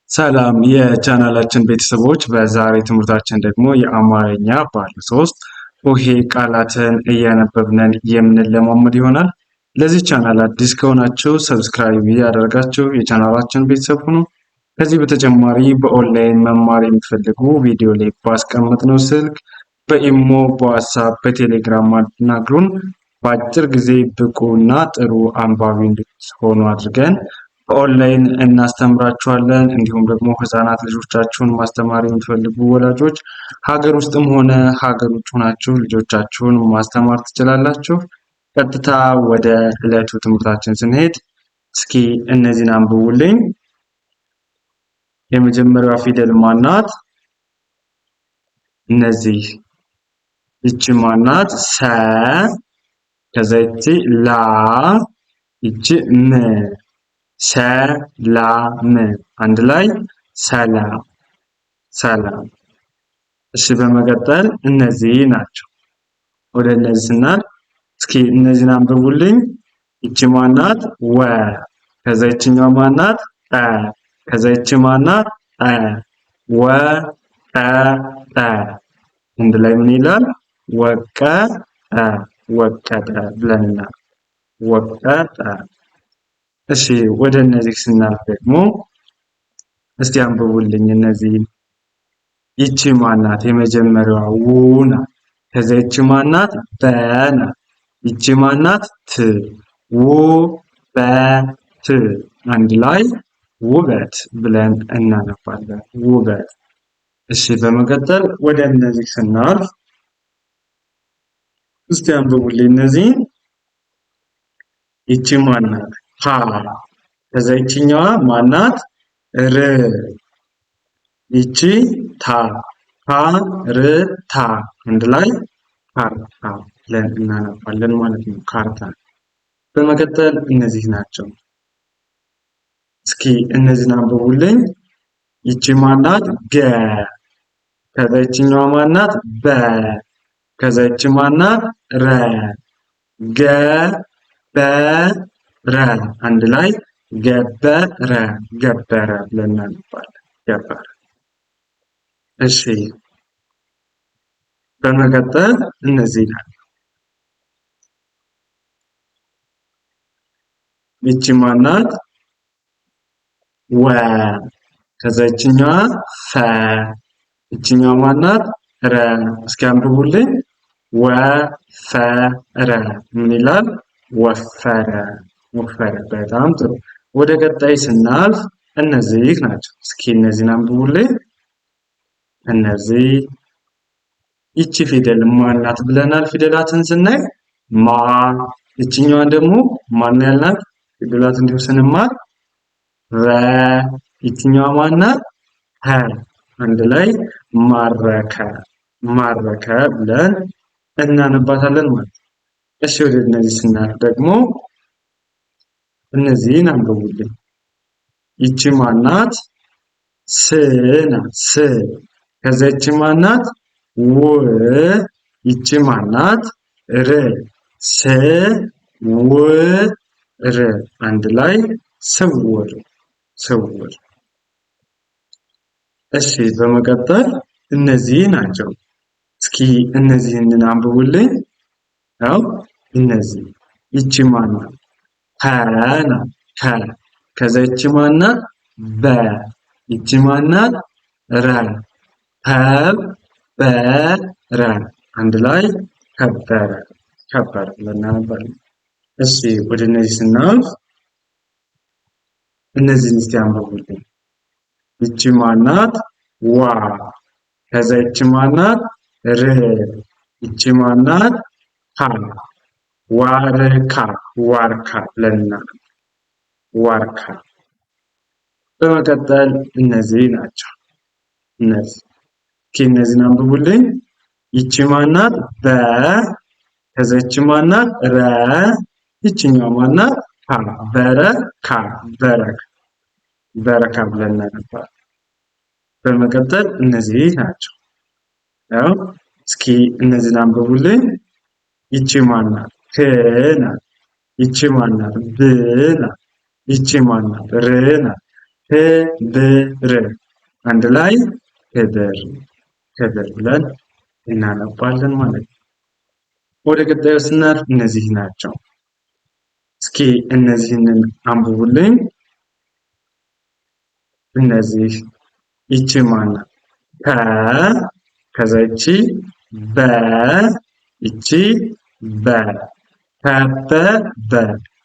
ሰላም የቻናላችን ቤተሰቦች፣ በዛሬ ትምህርታችን ደግሞ የአማርኛ ባለ ሶስት ሆሄ ቃላትን እያነበብን የምንለማመድ ይሆናል። ለዚህ ቻናል አዲስ ከሆናችሁ ሰብስክራይብ ያደርጋችሁ የቻናላችን ቤተሰብ ሁኑ። ከዚህ በተጨማሪ በኦንላይን መማር የሚፈልጉ ቪዲዮ ላይ ባስቀመጥነው ስልክ በኢሞ፣ በዋትስአፕ፣ በቴሌግራም አናግሩን። በአጭር ጊዜ ብቁ እና ጥሩ አንባቢ እንድትሆኑ አድርገን በኦንላይን እናስተምራችኋለን። እንዲሁም ደግሞ ህፃናት ልጆቻችሁን ማስተማር የምትፈልጉ ወላጆች ሀገር ውስጥም ሆነ ሀገር ውጭ ሆናችሁ ልጆቻችሁን ማስተማር ትችላላችሁ። ቀጥታ ወደ ዕለቱ ትምህርታችን ስንሄድ እስኪ እነዚህን አንብቡልኝ። የመጀመሪያዋ ፊደል ማናት? እነዚህ። ይቺ ማናት? ሰ። ከዛ ይቺ ላ፣ ይቺ ም። ሰላም፣ አንድ ላይ ሰላም ሰላም። እሺ በመቀጠል እነዚህ ናቸው። ወደ እነዚህ ስናል እስኪ እነዚህን አንብቡልኝ። ይቺ ማናት? ወ። ከዛ ይቺኛው ማናት? ጠ። ከዛ ይቺ ማናት? ጠ። ወ ጠ ጠ። አንድ ላይ ምን ይላል? ወቀጠ ወቀጠ ብለንና ወቀጠ። እሺ ወደ እነዚህ ስናልፍ ደግሞ እስቲ አንብቡልኝ እነዚህን። ይቺ ማናት? የመጀመሪያዋ ው ናት። ከዛ ይቺ ማናት? በ ናት። ይቺ ማናት? ት። ው በ ት። አንድ ላይ ውበት ብለን እናነባለን። ውበት። እሺ በመቀጠል ወደ እነዚህ ስናልፍ እስቲ አንብቡልኝ እነዚህን። ይቺ ማናት? ሀ። ከዛ ይቺኛዋ ማናት? ር። ይቺ ታ። ሀ ር ታ። አንድ ላይ ካርታ ብለን እናነባለን ማለት ነው። ካርታ። በመቀጠል እነዚህ ናቸው። እስኪ እነዚህን አንብቡልኝ። ይቺ ማናት? ገ። ከዛ ይቺኛዋ ማናት? በ። ከዛ ይቺ ማናት? ረ። ገ በ ረ። አንድ ላይ ገበረ ገበረ ብለን እናነባለን። ገበረ። እሺ በመቀጠል እነዚህ ናቸው። ይቺ ማናት? ወ። ከዛ ይቺኛዋ ፈ። ይቺኛዋ ማናት? ረ። እስኪ አንብቡልኝ። ወፈረ ምን ይላል? ወፈረ ወፈረ። በጣም ጥሩ። ወደ ቀጣይ ስናልፍ እነዚህ ናቸው። እስኪ እነዚህን አንብቡልኝ። እነዚህ። ይቺ ፊደል ማናት ብለናል? ፊደላትን ስናይ ማ። ይቺኛዋን ደግሞ ማን ያልናት? ፊደላት እንዲሁ ስንማር ረ። ይቺኛዋ ማናት? ሀ። አንድ ላይ ማረከ ማረከ ብለን እናነባታለን ማለት ነው። እሺ ወደ እነዚህ ስናልፍ ደግሞ እነዚህን አንብቡልኝ። ይቺ ማናት? ስ ናት። ስ። ከዛ ይቺ ማናት? ው። ይቺ ማናት? ር። ስ ው ር። አንድ ላይ ስውር ስውር። እሺ በመቀጠል እነዚህ ናቸው። እስኪ እነዚህን አንብቡልኝ። ያው እነዚህ። ይቺ ማናት? ሀ ናት። ሀ። ከዛ ይቺ ማናት? በ። ይቺ ማናት? ረ። ሀ በ ረ። አንድ ላይ ከበረ ከበረ ብለን እናነባለን። እሺ ወደ እነዚህ ስናልፍ እነዚህን እስቲ አንብቡልኝ። ይቺ ማናት? ዋ። ከዛ ይቺ ማናት? ር። ይቺ ማናት? ካ። ዋርካ ዋርካ ብለን ዋርካ። በመቀጠል እነዚህ ናቸው። እነዚህ እነዚህን አንብቡልኝ። ይቺ ማናት? በ። ከዛ ይቺ ማናት? ረ። ይቺኛው ማናት? ካ። በረካ በረካ በረካ ብለን እናነባለን። በመቀጠል እነዚህ ናቸው። ያው እስኪ እነዚህን አንብቡልኝ። ይቺ ማናት? ክ ናት። ይቺ ማናት? ብ ናት። ይቺ ማናት? ር ናት። ክብር አንድ ላይ ክብር ክብር ብለን እናነባለን ማለት ነው። ወደ ቀጣዩ ስናልፍ እነዚህ ናቸው። እስኪ እነዚህንን አንብቡልኝ። እነዚህ ይቺ ማናት? ከ ከዛ ይቺ በ ይቺ በ ከበበ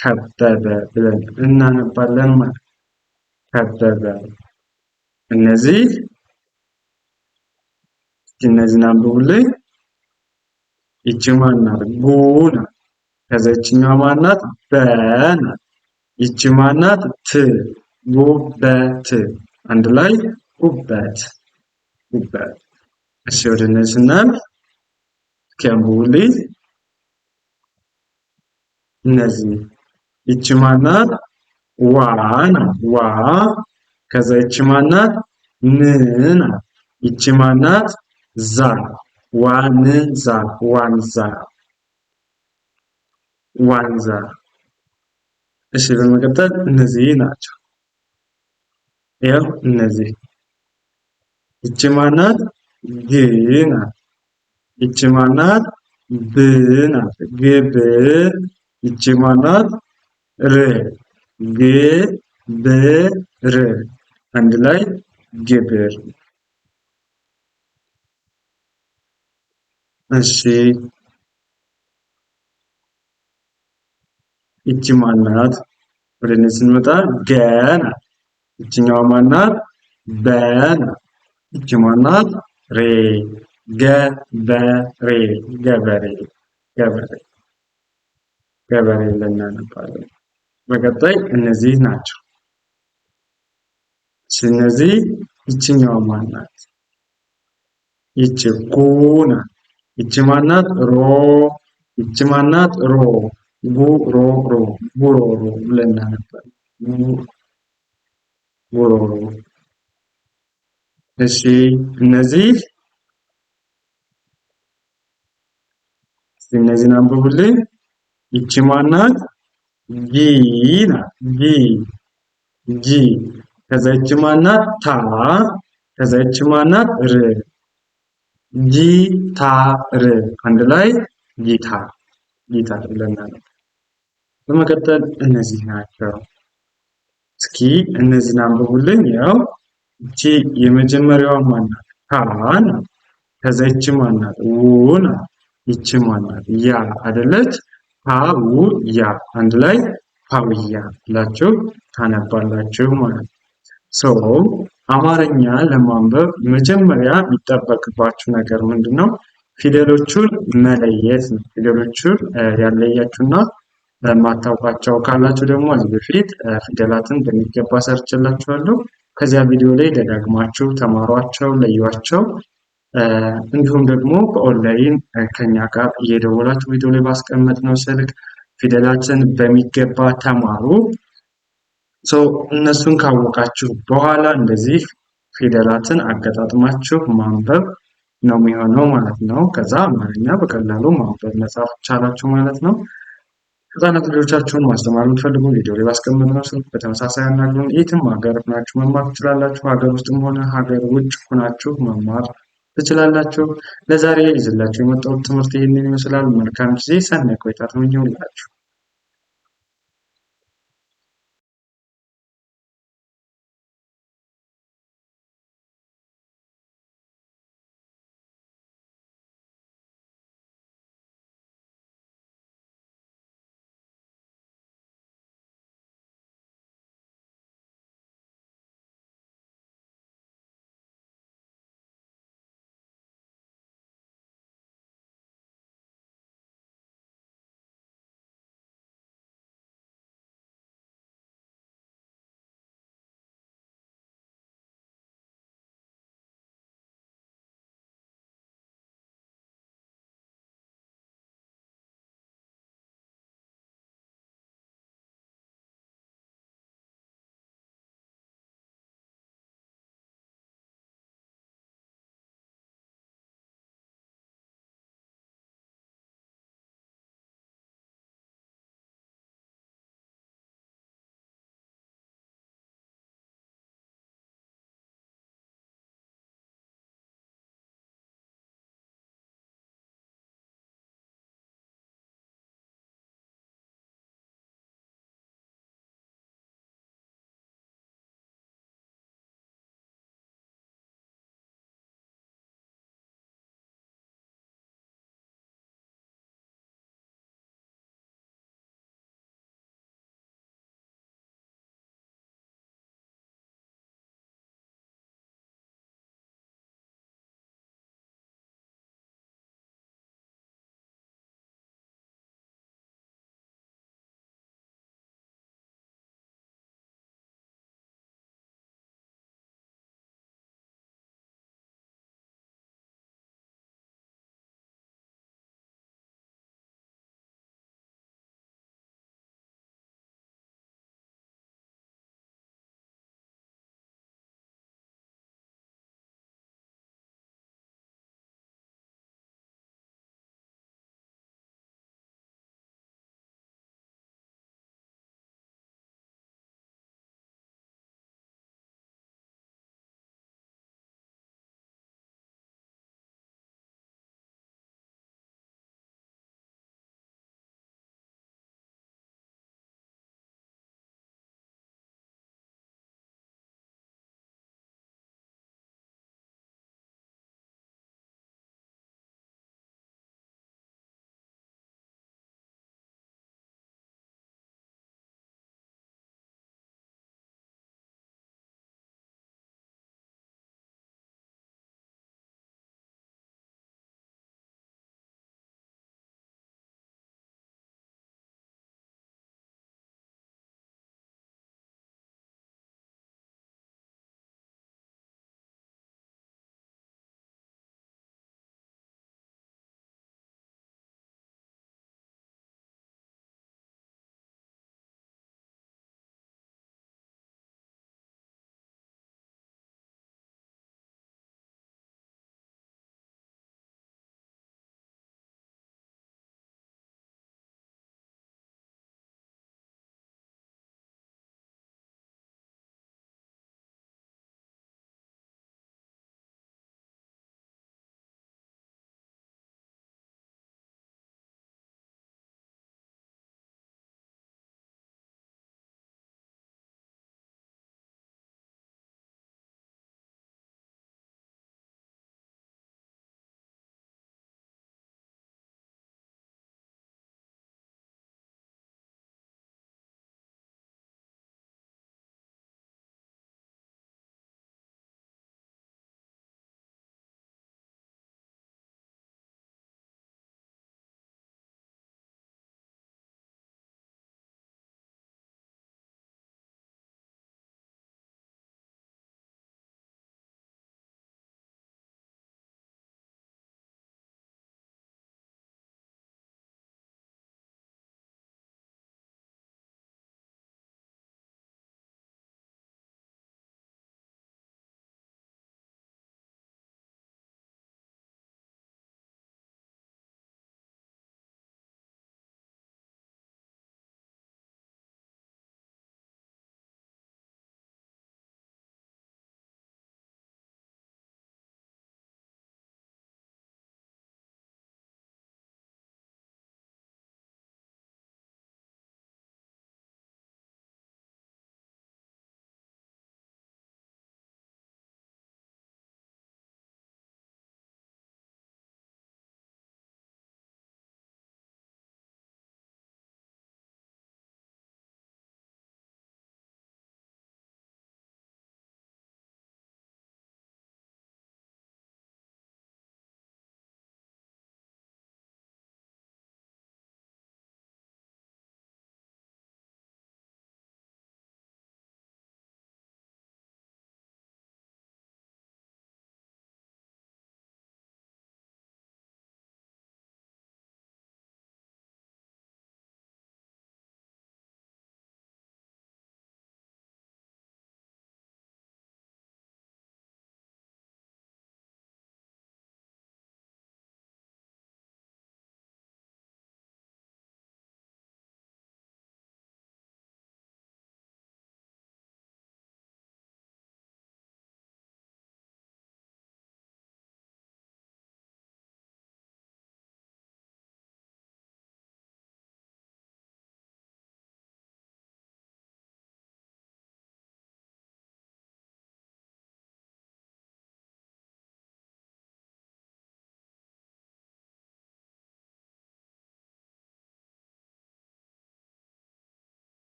ከበበ ብለን እናነባለን ማለት ከበበ። እነዚህን አንብቡልኝ። ይቺ ማናት? ጉ ናት። ከዛ ይችኛዋ ማናት? በ ናት። ይቺ ማናት? ት ጉበት አንድ ላይ ጉበት ጉበት። እሺ ወደ እነዚህ ስናልፍ እስኪ አንብቡልኝ። እነዚህ ይቺ ማናት? ዋ ናት። ዋ ከዛ ይቺ ማናት? ን ናት። ይቺ ማናት? ዛ ዋንዛ ዋንዛ ዋንዛ። እሺ በመቀጠል እነዚህ ናቸው። ያው እነዚህ ይቺ ማናት? ግ ናት። ይቺ ማናት? ብ ናት። ግብ ይቺ ማናት? ር ግ ብ ር አንድ ላይ ግብር። እሺ ይቺ ማናት? ወደ እነዚህ ስንመጣ ገ ናት። ይችኛዋ ማናት? በ ናት። ይቺ ማናት? ሬ ገበሬ ገበሬ ገበሬ ገበሬ ብለን እናነባለን። በቀጣይ እነዚህ ናቸው። እነዚህ ይችኛዋ ማናት? ይቺ ጉ ናት። ይቺ ማናት? ሮ ይቺ ማናት? ሮ ጉሮሮ ጉሮሮ ብለን እናነባለን። ጉሮሮ። እሺ እነዚህን አንብቡልኝ። ይቺ ማናት? ጊ ናት። ጊ ጊ ከዛ ይቺ ማናት? ታ ከዛ ይቺ ማናት? ር ጊታር አንድ ላይ ጊታር ጊታር ብለናል። በመቀጠል እነዚህ ናቸው። እስኪ እነዚህን አንብቡልኝ። ያው እቺ የመጀመሪያዋ ማናት? ካ ናት። ከዛ ይቺ ማናት? ው ናት። ይቺ ማናት? ያ አይደለች? ፓው ያ አንድ ላይ ፓውያ ብላችሁ ታነባላችሁ ማለት ነው። አማርኛ ለማንበብ መጀመሪያ የሚጠበቅባችሁ ነገር ምንድነው? ፊደሎቹን መለየት ነው። ፊደሎቹን ያለያችሁና ማታውቋቸው ካላችሁ ደግሞ እዚህ በፊት ፊደላትን በሚገባ ሰርችላችኋለሁ። ከዚያ ቪዲዮ ላይ ደጋግማችሁ ተማሯቸው፣ ለዩዋቸው። እንዲሁም ደግሞ በኦንላይን ከኛ ጋር እየደወላችሁ ቪዲዮ ላይ ባስቀመጥነው ስልክ ፊደላትን በሚገባ ተማሩ። እነሱን ካወቃችሁ በኋላ እንደዚህ ፊደላትን አገጣጥማችሁ ማንበብ ነው የሚሆነው ማለት ነው። ከዛ አማርኛ በቀላሉ ማንበብ መጻፍ ቻላችሁ ማለት ነው። ህጻናት ልጆቻችሁን ማስተማር የምትፈልጉ ቪዲዮ ላይ ባስቀመጥነው ስልክ በተመሳሳይ አናግሩን። የትም ሀገር ሆናችሁ መማር ትችላላችሁ። ሀገር ውስጥም ሆነ ሀገር ውጭ ሆናችሁ መማር ትችላላችሁ። ለዛሬ ይዘላችሁ የመጣሁት ትምህርት ይህንን ይመስላል። መልካም ጊዜ፣ ሰናይ ቆይታ ተመኘሁላችሁ።